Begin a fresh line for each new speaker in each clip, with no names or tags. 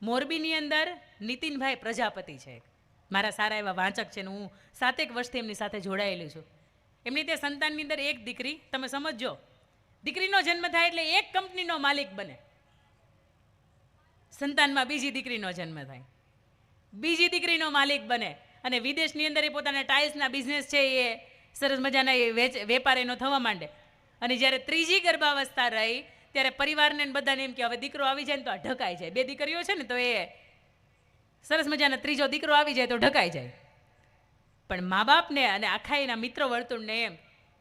મોરબીની અંદર નીતિનભાઈ પ્રજાપતિ છે, મારા સારા એવા વાંચક છે ને હું 7 વર્ષથી એમની સાથે જોડાયેલી છું. એમની તે સંતાનની અંદર એક દીકરી, તમે સમજો, દીકરીનો જન્મ થાય એટલે એક કંપનીનો માલિક બને. સંતાનમાં બીજી દીકરીનો જન્મ થાય, બીજી દીકરીનો માલિક બને અને વિદેશની અંદર એ પોતાના ટાઇલ્સના બિઝનેસ છે એ સરસ મજાના એ વેપાર એનો થવા માંડે. અને જ્યારે ત્રીજી ગર્ભાવસ્થા રહી ત્યારે પરિવારને બધાને એમ કે હવે દીકરો આવી જાય ને તો આ ઢકાઈ જાય. 2 દીકરીઓ છે ને તો એ સરસ મજાના ત્રીજો દીકરો આવી જાય તો ઢકાઈ જાય. પણ મા બાપને અને આખા એના મિત્ર વર્તુળને એમ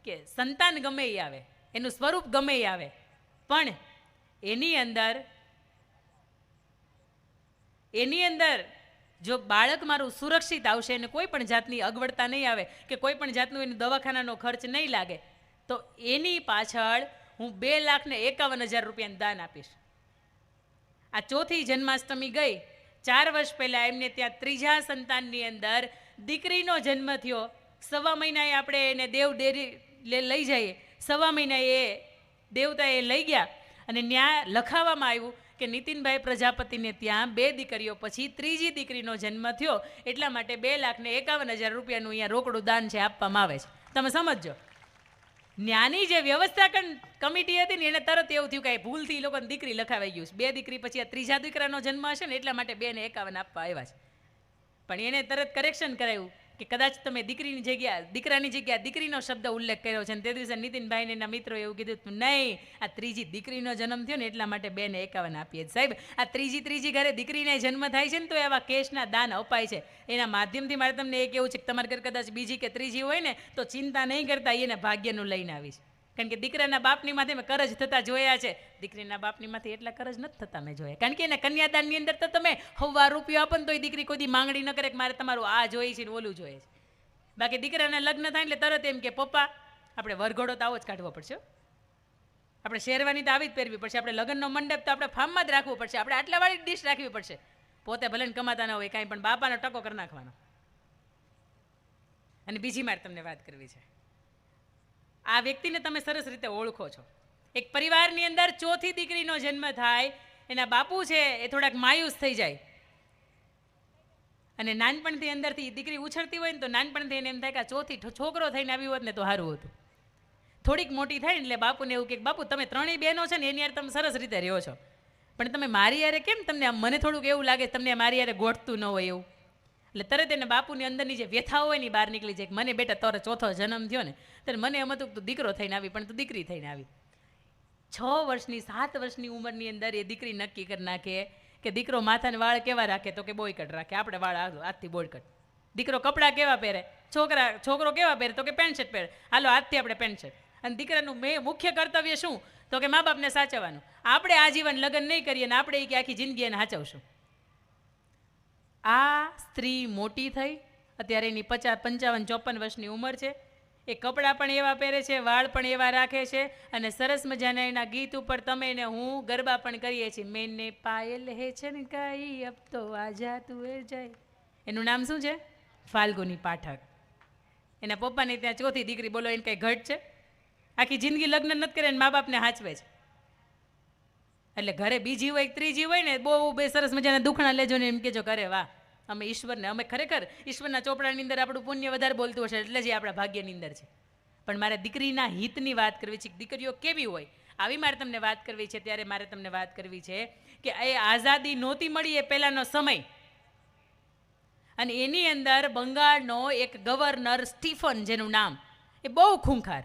કે સંતાન ગમે એ આવે, એનું સ્વરૂપ ગમે એ આવે, પણ એની અંદર જો બાળક મારું સુરક્ષિત આવશે અને કોઈ પણ જાતની અગવડતા નહીં આવે કે કોઈ પણ જાતનું એનું દવાખાનાનો ખર્ચ નહીં લાગે તો એની પાછળ હું 2,51,000 રૂપિયાનું દાન આપીશ. આ ચોથી જન્માષ્ટમી ગઈ 4 વર્ષ પહેલાં એમને ત્યાં ત્રીજા સંતાનની અંદર દીકરીનો જન્મ થયો. 1.25 મહિનાએ આપણે એને દેવ ડેરી લઈ જઈએ, 1.25 મહિનાએ એ દેવતાએ લઈ ગયા અને ત્યાં લખાવવામાં આવ્યું કે નીતિનભાઈ પ્રજાપતિને ત્યાં 2 દીકરીઓ પછી ત્રીજી દીકરીનો જન્મ થયો, એટલા માટે 2,51,000 રૂપિયાનું અહીંયા રોકડું દાન છે આપવામાં આવે છે. તમે સમજો, ન્યાની જે વ્યવસ્થા કમિટી હતી ને એને તરત એવું થયું કે ભૂલથી એ લોકોને દીકરી લખાવાઈ ગયું છે. 2 દીકરી પછી આ ત્રીજા દીકરાનો જન્મ હશે ને એટલા માટે 2,51 આપવા આવ્યા છે. પણ એને તરત કરેક્શન કરાયું કે કદાચ તમે દીકરાની જગ્યા દીકરીનો શબ્દ ઉલ્લેખ કર્યો છે. અને તે દિવસે નીતિનભાઈને એના મિત્રો એવું કીધું નહીં, આ ત્રીજી દીકરીનો જન્મ થયો ને એટલા માટે 2,51 આપીએ. સાહેબ, આ ત્રીજી ઘરે દીકરીને જન્મ થાય છે ને તો એવા કેશના દાન અપાય છે. એના માધ્યમથી મારે તમને એ કહેવું છે કે તમારા ઘર કદાચ બીજી કે ત્રીજી હોય ને તો ચિંતા નહીં કરતા, એને ભાગ્યનું લઈને આવીશ. કારણ કે દીકરાના બાપની માથે મેં કરજ થતા જોયા છે, દીકરીના બાપની માથે એટલા કરજ નથી થતા મેં જોયા. કારણ કે એના કન્યાદાનની અંદર તો તમે 1,000 રૂપિયા આપો ને તો એ દીકરી કોઈ માંગણી ન કરે કે મારે તમારું આ જોઈએ છે ને ઓલું જોઈએ છે. બાકી દીકરાના લગ્ન થાય એટલે તરત એમ કે પપ્પા આપણે વરઘોડો તો આવો જ કાઢવો પડશે, આપણે શેરવાની તો આવી જ પહેરવી પડશે, આપણે લગ્નનો મંડપ તો આપણે ફાર્મમાં જ રાખવું પડશે, આપણે આટલાવાળી ડીશ રાખવી પડશે. પોતે ભલે કમાતા ન હોય કાંઈ, પણ બાપાનો ટકો કરી નાખવાનો. અને બીજી મારે તમને વાત કરવી છે, આ વ્યક્તિને તમે સરસ રીતે ઓળખો છો. એક પરિવારની અંદર ચોથી દીકરીનો જન્મ થાય, એના બાપુ છે એ થોડાક માયુસ થઈ જાય અને નાનપણથી અંદરથી દીકરી ઉછળતી હોય ને તો નાનપણથી એને એમ થાય કે આ ચોથી છોકરો થઈને આવી હોત ને તો સારું હતું. થોડીક મોટી થાય ને એટલે બાપુને એવું કે બાપુ તમે 3 બહેનો છે ને એની યાર તમે સરસ રીતે રહ્યો છો, પણ તમે મારી યારે કેમ, તમને મને થોડુંક એવું લાગે તમને મારી યારે ગોઠતું ન હોય એવું. એટલે તરત એને બાપુની અંદરની જે વ્યથાઓ હોય ને બહાર નીકળી જાય કે મને બેટા તારો ચોથો જન્મ થયો ને ત્યારે મને એમ હતું તું દીકરો થઈને આવી પણ તું દીકરી થઈને આવી. 6 વર્ષની 7 વર્ષની ઉંમરની અંદર એ દીકરી નક્કી કરી નાખે કે દીકરો માથાને વાળ કેવા રાખે તો કે બોયકટ રાખે, આપણે વાળ આજથી બોયકટ. દીકરો કપડાં કેવા પહેરે, છોકરો કેવા પહેરે તો કે પેન્ટ શર્ટ પહેરે, હાલો આજથી આપણે પેન્ટ શર્ટ. અને દીકરાનું મુખ્ય કર્તવ્ય શું તો કે મા બાપને સાચવવાનું. આપણે આજીવન લગ્ન નહીં કરીએ ને આપણે કે આખી જિંદગી એને સાચવશું. આ સ્ત્રી મોટી થઈ, અત્યારે એની 50, 55, 54 વર્ષની ઉંમર છે. એ કપડાં પણ એવા પહેરે છે, વાળ પણ એવા રાખે છે અને સરસ મજાના એના ગીત ઉપર તમે ને હું ગરબા પણ કરીએ છીએ. મેને પાયલ હે છનકાઈ અબ તો આજા તું એ જાય. એનું નામ શું છે? ફાલ્ગુની પાઠક. એના પપ્પાને ત્યાં ચોથી દીકરી, બોલો એને કંઈ ઘટ છે? આખી જિંદગી લગ્ન નથી કરે ને મા બાપને હાચવે છે. એટલે ઘરે બીજી હોય ત્રીજી હોય ને બહુ બે સરસ મજાના દુખણા લેજો ને એમ કહેજો કરે વાહ અમે ઈશ્વરને, અમે ખરેખર ઈશ્વરના ચોપડાની અંદર આપણું પુણ્ય વધારે બોલતું હશે એટલે જ એ આપણા ભાગ્યની અંદર છે. પણ મારે દીકરીના હિતની વાત કરવી છે, દીકરીઓ કેવી હોય આવી મારે તમને વાત કરવી છે. ત્યારે મારે તમને વાત કરવી છે કે એ આઝાદી નહોતી મળી એ પહેલાંનો સમય, અને એની અંદર બંગાળનો એક ગવર્નર સ્ટીફન જેનું નામ, એ બહુ ખૂંખાર.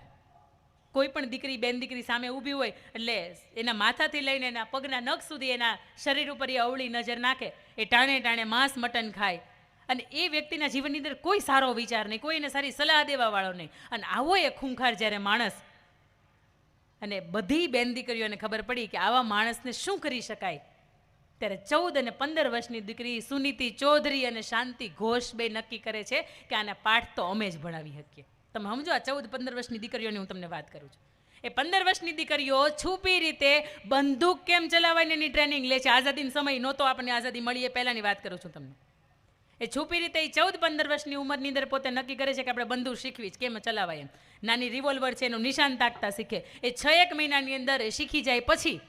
કોઈ પણ દીકરી બેન દીકરી સામે ઊભી હોય એટલે એના માથાથી લઈને એના પગના નખ સુધી એના શરીર ઉપર એ અવળી નજર નાખે, એ ટાણે ટાણે માંસ મટન ખાય. અને એ વ્યક્તિના જીવનની અંદર કોઈ સારો વિચાર નહીં, કોઈ એને સારી સલાહ દેવાવાળો નહીં. અને આવો એ ખૂંખાર જ્યારે માણસ, અને બધી બેન દીકરીઓને ખબર પડી કે આવા માણસને શું કરી શકાય, ત્યારે 14 અને 15 વર્ષની દીકરી સુનીતિ ચૌધરી અને શાંતિ ઘોષ બે નક્કી કરે છે કે આના પાઠ તો અમે જ ભણાવી શકીએ. તમે સમજો, આ 14-15 વર્ષની દીકરીઓની હું તમને વાત કરું છું. એ 15 વર્ષની દીકરીઓ છુપી રીતે બંદૂક કેમ ચલાવવાની એની ટ્રેનિંગ લે છે. આઝાદીનો સમય નહોતો, આપણને આઝાદી મળી એ પહેલાંની વાત કરું છું તમને. એ છુપી રીતે એ 14-15 વર્ષની ઉંમરની અંદર પોતે નક્કી કરે છે કે આપણે બંદૂક શીખવી જ કેમ ચલાવાય એમ. નાની રિવોલ્વર છે એનું નિશાન તાકતા શીખે. એ 6-1 મહિનાની અંદર એ શીખી જાય પછી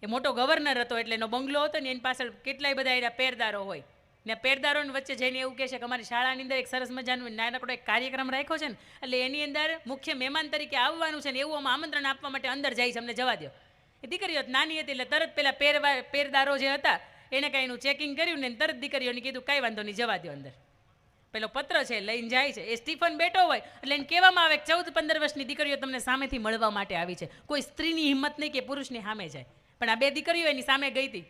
એ મોટો ગવર્નર હતો એટલે એનો બંગલો હતો ને એની પાછળ કેટલાય બધા એના પેરદારો હોય ને પેરદારોની વચ્ચે જઈને એવું કહે છે કે અમારી શાળાની અંદર એક સરસ મજાનું નાનકડો એક કાર્યક્રમ રાખ્યો છે ને એટલે એની અંદર મુખ્ય મહેમાન તરીકે આવવાનું છે ને એવું અમે આમંત્રણ આપવા માટે અંદર જાય છે, અમને જવા દો. એ દીકરીઓ નાની હતી એટલે તરત પેલા પેરદારો જે હતા એને કાંઈ એનું ચેકિંગ કર્યું ને તરત દીકરીઓને કીધું કાંઈ વાંધો નહીં, જવા દો અંદર. પેલો પત્ર છે લઈને જાય છે, એ સ્ટીફન બેઠો હોય એટલે એને કહેવામાં આવે કે 14-15 વર્ષની દીકરીઓ તમને સામેથી મળવા માટે આવી છે. કોઈ સ્ત્રીની હિંમત નહીં કે પુરુષની સામે જાય, પણ આ બે દીકરીઓ એની સામે ગઈ હતી.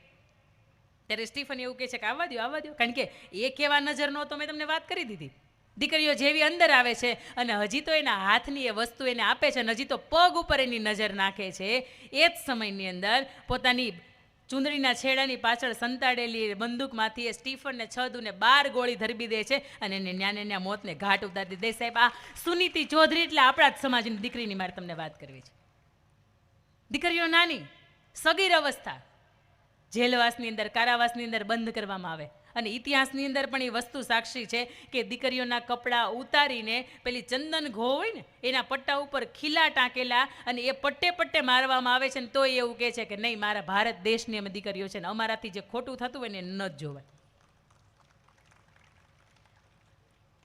ત્યારે સ્ટીફન એવું કહે છે કે આવવા દો, કારણ કે એ કેવા નજરનો તો મેં તમને વાત કરી દીધી. દીકરીઓ જેવી અંદર આવે છે અને હજી તો એના હાથની એ વસ્તુ એને આપે છે અને હજી તો પગ ઉપર એની નજર નાખે છે, એ જ સમયની અંદર પોતાની ચૂંદડીના છેડાની પાછળ સંતાડેલી બંદૂકમાંથી એ સ્ટીફનને 6 દુને 12 ગોળી ધરબી દે છે અને એને ન્યા મોતને ઘાટ ઉતારી દે. સાહેબ, આ સુનીતિ ચૌધરી એટલે આપણા જ સમાજની દીકરીની મારે તમને વાત કરવી છે. દીકરીઓ નાની સગીર અવસ્થા જેલવાસની અંદર, કારાવાસની અંદર બંધ કરવામાં આવે અને ઇતિહાસની અંદર પણ એ વસ્તુ સાક્ષી છે કે દીકરીઓના કપડાં ઉતારીને પેલી ચંદન ઘો હોય ને એના પટ્ટા ઉપર ખીલા ટાંકેલા અને એ પટ્ટે મારવામાં આવે છે ને તો એવું કહે છે કે નહીં, મારા ભારત દેશની અમે દીકરીઓ છે ને અમારાથી જે ખોટું થતું હોય ને ન જ જોવાય.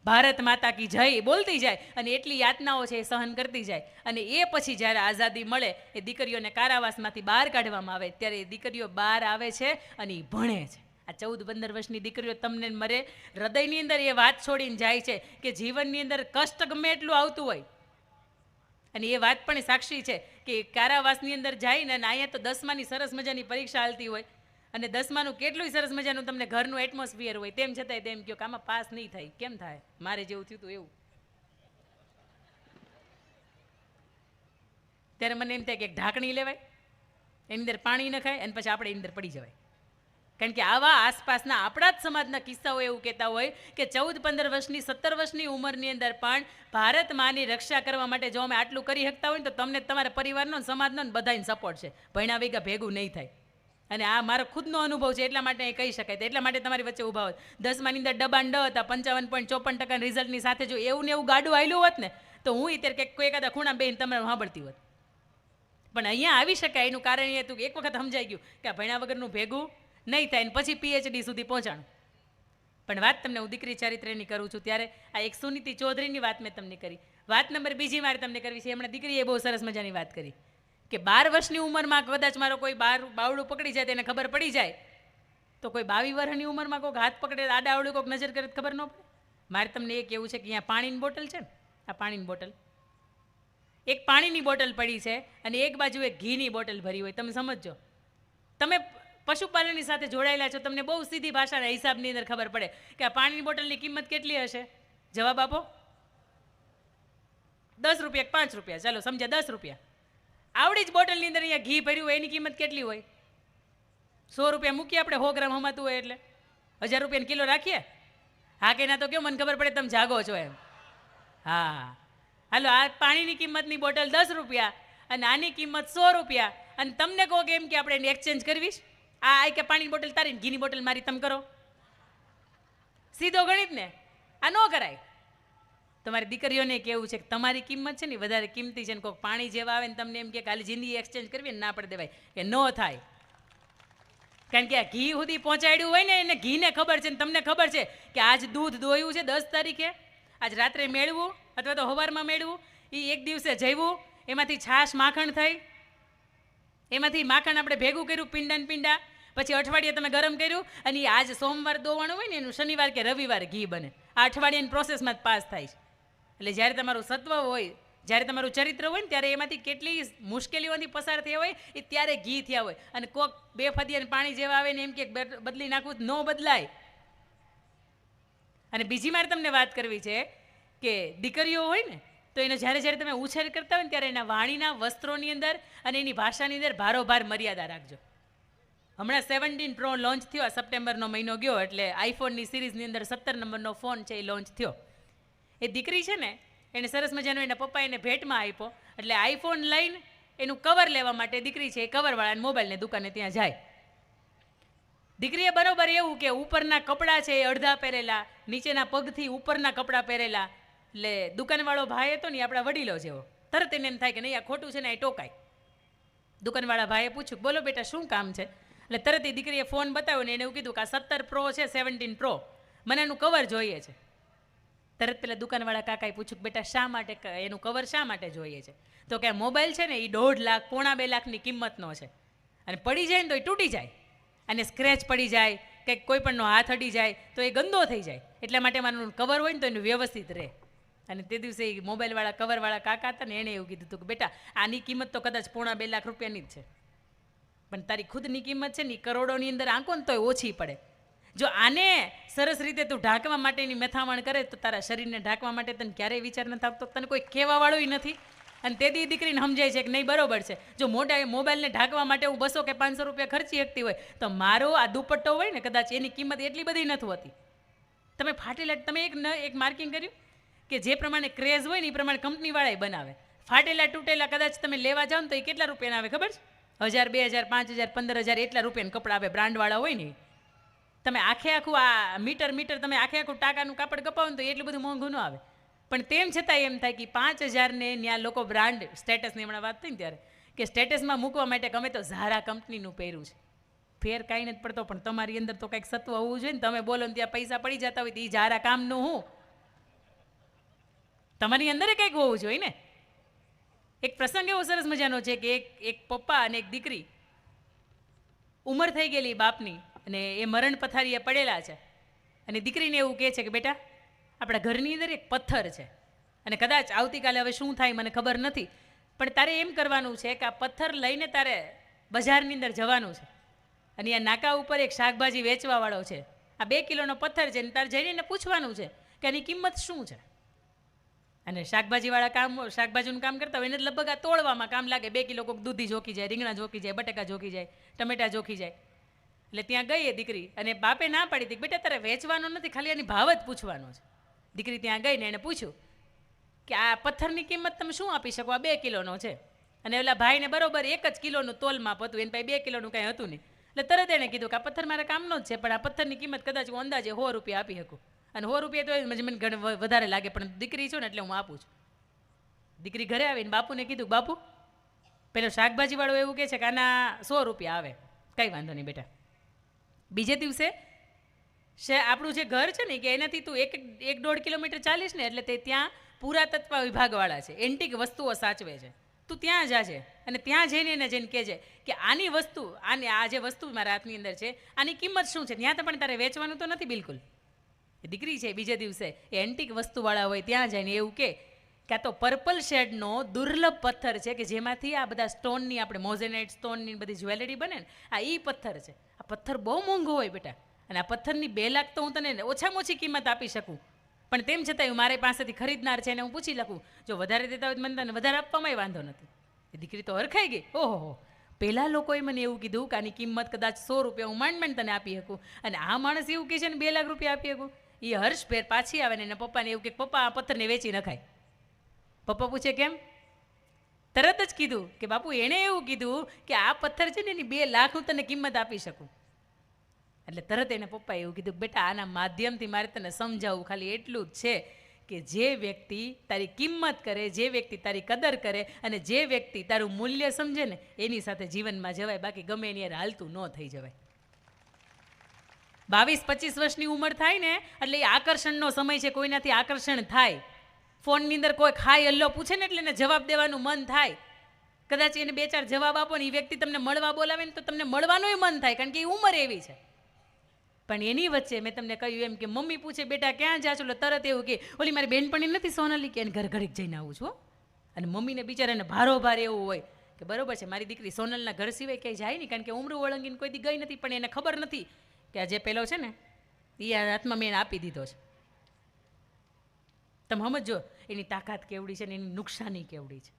ભારત માતા કી જય બોલતી જાય અને એટલી યાતનાઓ છે એ સહન કરતી જાય અને એ પછી જ્યારે આઝાદી મળે એ દીકરીઓને કારાવાસમાંથી બહાર કાઢવામાં આવે ત્યારે એ દીકરીઓ બહાર આવે છે અને એ ભણે છે. આ 14-15 વર્ષની દીકરીઓ તમને મરે હૃદયની અંદર એ વાત છોડીને જાય છે કે જીવનની અંદર કષ્ટ ગમે એટલું આવતું હોય અને એ વાત પણ સાક્ષી છે કે કારાવાસની અંદર જઈને અને અહીંયા તો 10માની સરસ મજાની પરીક્ષા હાલતી હોય અને 10માનું કેટલું સરસ મજાનું તમને ઘરનું એટમોસ્ફિયર હોય, તેમ છતાંય તેમ કહો કે આમાં પાસ નહીં થાય. કેમ થાય? મારે જેવું થયું હતું એવું. ત્યારે મને એમ થાય કે એક ઢાંકણી લેવાય, એની અંદર પાણી નખાય અને પછી આપણે એની અંદર પડી જવાય. કારણ કે આવા આસપાસના આપણા જ સમાજના કિસ્સાઓ એવું કહેતા હોય કે 14-15 વર્ષની 17 વર્ષની ઉંમરની અંદર પણ ભારત માની રક્ષા કરવા માટે જો અમે આટલું કરી શકતા હોય ને તો તમને તમારા પરિવારનો સમાજનો ને બધાને સપોર્ટ છે. ભણ્યા વગર ભેગું નહીં થાય. અને આ મારો ખુદનો અનુભવ છે એટલા માટે એ કહી શકાય. એટલા માટે તમારી વચ્ચે ઊભા હોત. 10માની અંદર ડબાન ડ હતા, 55.54% રિઝલ્ટની સાથે જો એવું ને એવું ગાડું આવેલું હોત ને તો હું અત્યારે કોઈ એકાદા ખૂણા બેન તમારે સાંભળતી હોત. પણ અહીંયા આવી શકાય એનું કારણ એ હતું કે એક વખત સમજાઈ ગયું કે આ ભણ્યા વગરનું ભેગું નહીં થાય ને પછી PhD સુધી પહોંચાણું. પણ વાત તમને હું દીકરી ચારિત્ર્યની કરું છું ત્યારે આ એક સુનીતિ ચૌધરીની વાત મેં તમને કરી. વાત નંબર બીજી મારે તમને કરવી છે. હમણાં દીકરીએ બહુ સરસ મજાની વાત કરી કે 12 વર્ષની ઉંમરમાં કદાચ મારો કોઈ બાવડું પકડી જાય તેને ખબર પડી જાય તો કોઈ 22 વર્ષની ઉંમરમાં કોઈક હાથ પકડે આડાવડું કોઈક નજર કરે ખબર ન પડે. મારે તમને એ કહેવું છે કે અહીંયા પાણીની બોટલ છે ને, આ પાણીની બોટલ, એક પાણીની બોટલ પડી છે અને એક બાજુ એક ઘીની બોટલ ભરી હોય. તમે સમજો, તમે પશુપાલનની સાથે જોડાયેલા છો, તમને બહુ સીધી ભાષાના હિસાબની અંદર ખબર પડે કે આ પાણીની બોટલની કિંમત કેટલી હશે. જવાબ આપો. 10 રૂપિયા, 5 રૂપિયા, ચાલો સમજ્યા 10 રૂપિયા. આવડી જ બોટલની અંદર અહીંયા ઘી ભર્યું હોય એની કિંમત કેટલી હોય? 100 રૂપિયા મૂકીએ આપણે, 100 ગ્રામ હમાતું હોય એટલે 1000 રૂપિયાનો કિલો રાખીએ. હા કે ના તો કેવું મને ખબર પડે તમે જાગો છો એમ. હા હાલો, આ પાણીની કિંમતની બોટલ 10 રૂપિયા અને આની કિંમત 100 રૂપિયા અને તમને કહો કે એમ કે આપણે એની એક્સચેન્જ કરવીશ. આ કે પાણીની બોટલ તારી ઘીની બોટલ મારી, તમે કરો. સીધો ગણિત ને, આ ન કરાય. તમારી દીકરીઓને કેવું છે કે તમારી કિંમત છે ને વધારે કિંમતી છે ને કોઈક પાણી જેવા આવે ને તમને એમ કે ખાલી જિંદગી એક્સચેન્જ કરવી ને ના પડે દેવાય કે ન થાય. કારણ કે આ ઘી સુધી પહોંચાડ્યું હોય ને એને ઘીને ખબર છે ને તમને ખબર છે કે આજ દૂધ દોયું છે 10 તારીખે, આજ રાત્રે મેળવું અથવા તો સવારમાં મેળવું, એ એક દિવસે જઈવું, એમાંથી છાશ માખણ થઈ, એમાંથી માખણ આપણે ભેગું કર્યું પિંડા, પછી અઠવાડિયે તમે ગરમ કર્યું અને એ આજ સોમવાર દોવાનું હોય ને એનું શનિવાર કે રવિવારે ઘી બને. આ અઠવાડિયાની પ્રોસેસમાં જ પાસ થાય છે. એટલે જ્યારે તમારું સત્વ હોય, જ્યારે તમારું ચરિત્ર હોય ને ત્યારે એમાંથી કેટલી મુશ્કેલીઓથી પસાર થયા હોય એ ત્યારે ઘી થયા હોય. અને કોક 2 ફદિયાને પાણી જેવા આવે ને એમ કે બદલી નાખવું ન બદલાય. અને બીજી મારે તમને વાત કરવી છે કે દીકરીઓ હોય ને તો એનો જ્યારે તમે ઉછેર કરતા હોય ને ત્યારે એના વાણીના વસ્ત્રોની અંદર અને એની ભાષાની અંદર ભારોભાર મર્યાદા રાખજો. હમણાં 17 Pro લોન્ચ થયો, સપ્ટેમ્બરનો મહિનો ગયો એટલે આઈફોનની સિરીઝની અંદર 17 નંબરનો ફોન છે એ લોન્ચ થયો. એ દીકરી છે ને એને સરસ મજાનો એના પપ્પા એને ભેટમાં આપ્યો. એટલે આઈફોન લઈને એનું કવર લેવા માટે દીકરી છે એ કવરવાળાને મોબાઈલની દુકાને ત્યાં જાય. દીકરીએ બરોબર એવું કે ઉપરના કપડાં છે એ અડધા પહેરેલા, નીચેના પગથી ઉપરના કપડાં પહેરેલા. એટલે દુકાનવાળો ભાઈ હતો ને આપણા વડીલો જેવો, તરત એને એમ થાય કે નહીં આ ખોટું છે ને એ ટોકાય. દુકાનવાળા ભાઈએ પૂછ્યું, બોલો બેટા શું કામ છે? એટલે તરત એ દીકરીએ ફોન બતાવ્યો ને એને એવું કીધું કે આ 17 પ્રો છે, 17 પ્રો, મને એનું કવર જોઈએ છે. તરત પેલા દુકાનવાળા કાકાએ પૂછ્યું, બેટા શા માટે એનું કવર શા માટે જોઈએ છે? તો કે મોબાઈલ છે ને એ 1.5 લાખ, 1.25 લાખની કિંમતનો છે, અને પડી જાય ને તો એ તૂટી જાય, અને સ્ક્રેચ પડી જાય, કંઈક કોઈ પણનો હાથ અડી જાય તો એ ગંદો થઈ જાય, એટલા માટે મારું કવર હોય ને તો એનું વ્યવસ્થિત રહે. અને તે દિવસે એ મોબાઈલવાળા કવરવાળા કાકા હતા ને એણે એવું કીધું હતું કે બેટા આની કિંમત તો કદાચ 1.25 લાખ રૂપિયાની જ છે, પણ તારી ખુદની કિંમત છે ને એ કરોડોની અંદર આંકો ને તોય ઓછી પડે. જો આને સરસ રીતે તું ઢાંકવા માટેની મથામણ કરે તો તારા શરીરને ઢાંકવા માટે તને ક્યારેય વિચાર નથી આવતો, તને કોઈ કહેવાવાળું નથી. અને તેથી દીકરીને સમજાય છે કે નહીં બરોબર છે, જો મોબાઈલને ઢાંકવા માટે હું 200 કે 500 રૂપિયા ખર્ચી શકતી હોય તો મારો આ દુપટ્ટો હોય ને કદાચ એની કિંમત એટલી બધી નથી હોતી. તમે ફાટેલા, તમે એક માર્કિંગ કર્યું કે જે પ્રમાણે ક્રેઝ હોય ને એ પ્રમાણે કંપનીવાળાએ બનાવે. ફાટેલા તૂટેલા કદાચ તમે લેવા જાઓ ને તો એ કેટલા રૂપિયાના આવે ખબર છે? 1000, 2000, 5000, 15000 એટલા રૂપિયાના કપડાં આવે, બ્રાન્ડવાળા હોય ને. તમે આખું આ મીટર તમે આખું ટાંકાનું કાપડ કપાવો ને તો એટલું બધું મોંઘું ન આવે. પણ તેમ છતાં એમ થાય કે 5000 ને ત્યાં લોકો બ્રાન્ડ સ્ટેટસની હમણાં વાત થઈ ને ત્યારે કે સ્ટેટસમાં મૂકવા માટે ગમે તો ઝારા કંપનીનું પહેર્યું છે. ફેર કાંઈ નથી પડતો, પણ તમારી અંદર તો કંઈક સત્વ હોવું જોઈએ ને. તમે બોલો ને ત્યાં પૈસા પડી જતા હોય તો એ ઝારા કામનું હું? તમારી અંદર કંઈક હોવું જોઈએ ને. એક પ્રસંગ એવો સરસ મજાનો છે કે એક પપ્પા અને એક દીકરી, ઉંમર થઈ ગયેલી બાપની, અને એ મરણ પથારીએ પડેલા છે, અને દીકરીને એવું કહે છે કે બેટા આપણા ઘરની અંદર એક પથ્થર છે, અને કદાચ આવતીકાલે હવે શું થાય મને ખબર નથી, પણ તારે એમ કરવાનું છે કે આ પથ્થર લઈને તારે બજારની અંદર જવાનું છે, અને આ નાકા ઉપર એક શાકભાજી વેચવાવાળો છે, આ 2 કિલોનો પથ્થર છે, ને તારે જઈને એને પૂછવાનું છે કે આની કિંમત શું છે. અને શાકભાજીવાળા શાકભાજીનું કામ કરતા હોય એને લગભગ આ તોડવામાં કામ લાગે. 2 કિલો કોઈક દૂધી જોખી જાય, રીંગણા જોખી જાય, બટાકા જોખી જાય, ટમેટા જોખી જાય. એટલે ત્યાં ગઈ એ દીકરી, અને બાપે ના પાડી હતી બેટા તારે વેચવાનો નથી, ખાલી એની ભાવ જ પૂછવાનો છે. દીકરી ત્યાં ગઈ ને એને પૂછ્યું કે આ પથ્થરની કિંમત તમે શું આપી શકો? આ 2 કિલોનો છે. અને ઓલા ભાઈને બરોબર 1 જ કિલોનું તોલ માપ હતું, એની પાસે 2 કિલોનું કાંઈ હતું નહીં. એટલે તરત એણે કીધું કે આ પથ્થર મારા કામનો જ છે, પણ આ પથ્થરની કિંમત કદાચ હું અંદાજે 100 રૂપિયા આપી શકું. અને 100 રૂપિયા તો મને ઘણું વધારે લાગે, પણ દીકરી છું ને એટલે હું આપું છું. દીકરી ઘરે આવીને બાપુને કીધું, બાપુ પેલો શાકભાજીવાળો એવું કહે છે કે આના 100 રૂપિયા આવે. કંઈ વાંધો નહીં બેટા. બીજે દિવસે આપણું જે ઘર છે ને કે એનાથી તું 1-1.5 કિલોમીટર ચાલીશ ને એટલે તે ત્યાં પુરાતત્વ વિભાગવાળા છે, એન્ટિક વસ્તુઓ સાચવે છે. તું ત્યાં જાજે અને ત્યાં જઈને એને જઈને કહેજે કે આની વસ્તુ, આ જે વસ્તુ મારા હાથની અંદર છે આની કિંમત શું છે. ત્યાં તો પણ તારે વેચવાનું તો નથી બિલકુલ. એ દીકરી છે બીજે દિવસે એ એન્ટિક વસ્તુવાળા હોય ત્યાં જઈને એવું કે આ તો પર્પલ શેડનો દુર્લભ પથ્થર છે કે જેમાંથી આ બધા સ્ટોનની, આપણે મોઝેનાઇટ સ્ટોનની બધી જ્વેલરી બને ને, આ એ પથ્થર છે. આ પથ્થર બહુ મોંઘો હોય બેટા, અને આ પથ્થરની 2 લાખ તો હું તને ઓછામાં ઓછી કિંમત આપી શકું, પણ તેમ છતાંય મારી પાસેથી ખરીદનાર છે એને હું પૂછી લખું, જો વધારે દેતા હોય તો મને તને વધારે આપવામાં વાંધો નથી. એ દીકરી તો હરખાઈ ગઈ. ઓહો, પહેલાં લોકોએ મને એવું કીધું કે આની કિંમત કદાચ 100 રૂપિયા હું માંડ તને આપી શકું, અને આ માણસ એવું કહે છે ને 2 લાખ રૂપિયા આપી શકું. એ હર્ષભેર પાછી આવે ને એના પપ્પાને એવું કે પપ્પા આ પથ્થરને વેચી નખાય. પપ્પા પૂછે કેમ? તરત જ કીધું કે બાપુ એણે એવું કીધું કે આ પથ્થર છે ને એની 2 લાખ હું તને કિંમત આપી શકું. એટલે તરત એને પપ્પાએ એવું કીધું બેટા આના માધ્યમથી મારે તને સમજાવવું ખાલી એટલું જ છે કે જે વ્યક્તિ તારી કિંમત કરે, જે વ્યક્તિ તારી કદર કરે, અને જે વ્યક્તિ તારું મૂલ્ય સમજે ને એની સાથે જીવનમાં જવાય, બાકી ગમે એની યાર હાલતું ન થઈ જવાય. 22-25 વર્ષની ઉંમર થાય ને એટલે એ આકર્ષણનો સમય છે, કોઈનાથી આકર્ષણ થાય. ફોનની અંદર કોઈ ખાઈ હલ્લો પૂછે ને એટલે એને જવાબ દેવાનું મન થાય. કદાચ એને 2-4 જવાબ આપો ને એ વ્યક્તિ તમને મળવા બોલાવે ને તો તમને મળવાનુંય મન થાય, કારણ કે એ ઉંમર એવી છે. પણ એની વચ્ચે મેં તમને કહ્યું એમ કે મમ્મી પૂછે બેટા ક્યાં જા છો, તરત એવું કે ઓલી મારી બેનપણી નથી સોનાલી કે એને ઘડીક જઈને આવું છું. અને મમ્મીને બિચારાને ભારોભાર એવું હોય કે બરોબર છે મારી દીકરી સોનલના ઘર સિવાય ક્યાંય જાય નહીં, કારણ કે ઉમરું વળંગીને કોઈ દી ગઈ નથી, પણ એને ખબર નથી કે આ જે પેલો છે ને એ હાથમાં મેં એને આપી દીધો છે. તમે સમજો એની તાકાત કેવડી છે ને એની નુકસાની કેવડી છે.